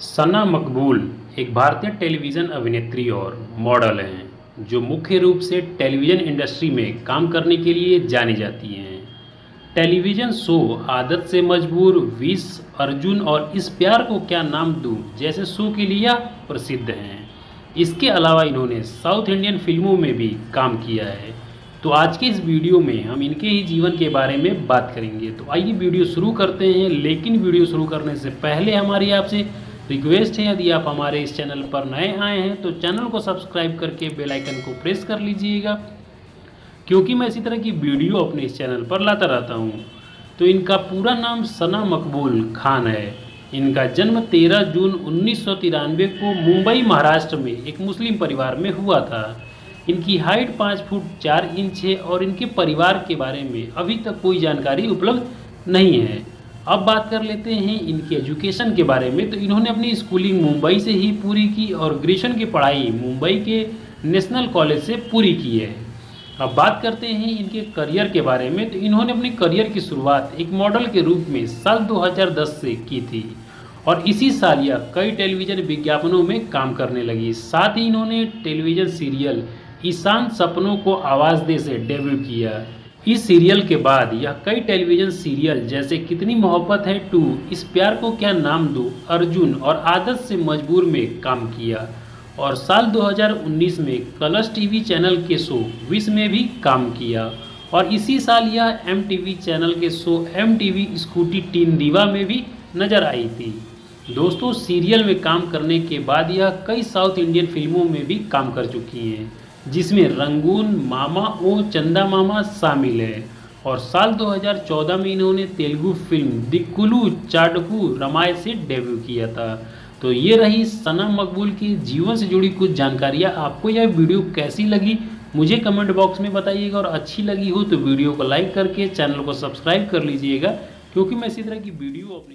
सना मकबूल एक भारतीय टेलीविज़न अभिनेत्री और मॉडल हैं जो मुख्य रूप से टेलीविज़न इंडस्ट्री में काम करने के लिए जानी जाती हैं। टेलीविज़न शो आदत से मजबूर, विश, अर्जुन और इस प्यार को क्या नाम दूँ जैसे शो के लिए प्रसिद्ध हैं। इसके अलावा इन्होंने साउथ इंडियन फिल्मों में भी काम किया है। तो आज के इस वीडियो में हम इनके ही जीवन के बारे में बात करेंगे। तो आइए वीडियो शुरू करते हैं, लेकिन वीडियो शुरू करने से पहले हमारी आपसे रिक्वेस्ट है, यदि आप हमारे इस चैनल पर नए आए हैं तो चैनल को सब्सक्राइब करके बेल आइकन को प्रेस कर लीजिएगा, क्योंकि मैं इसी तरह की वीडियो अपने इस चैनल पर लाता रहता हूं। तो इनका पूरा नाम सना मकबूल खान है। इनका जन्म 13 जून 1993 को मुंबई महाराष्ट्र में एक मुस्लिम परिवार में हुआ था। इनकी हाइट 5 फुट 4 इंच है और इनके परिवार के बारे में अभी तक कोई जानकारी उपलब्ध नहीं है। अब बात कर लेते हैं इनके एजुकेशन के बारे में। तो इन्होंने अपनी स्कूलिंग मुंबई से ही पूरी की और ग्रेजुएशन की पढ़ाई मुंबई के नेशनल कॉलेज से पूरी की है। अब बात करते हैं इनके करियर के बारे में। तो इन्होंने अपने करियर की शुरुआत एक मॉडल के रूप में साल 2010 से की थी और इसी साल यह कई टेलीविज़न विज्ञापनों में काम करने लगी। साथ ही इन्होंने टेलीविज़न सीरियल ईशान सपनों को आवाज़ दे से डेब्यू किया। इस सीरियल के बाद यह कई टेलीविज़न सीरियल जैसे कितनी मोहब्बत है 2, इस प्यार को क्या नाम दूँ, अर्जुन और आदत से मजबूर में काम किया और साल 2019 में कलर्स टीवी चैनल के शो विश में भी काम किया और इसी साल यह MTV चैनल के शो MTV स्कूटी टीन दीवा में भी नजर आई थी। दोस्तों, सीरियल में काम करने के बाद यह कई साउथ इंडियन फिल्मों में भी काम कर चुकी हैं, जिसमें रंगून, मामा ओ चंदा मामा शामिल है और साल 2014 में इन्होंने तेलुगु फिल्म दिक्कुलू चाडकू रमाय से डेब्यू किया था। तो ये रही सना मकबूल की जीवन से जुड़ी कुछ जानकारियाँ। आपको यह वीडियो कैसी लगी मुझे कमेंट बॉक्स में बताइएगा और अच्छी लगी हो तो वीडियो को लाइक करके चैनल को सब्सक्राइब कर लीजिएगा, क्योंकि मैं इसी तरह की वीडियो अपने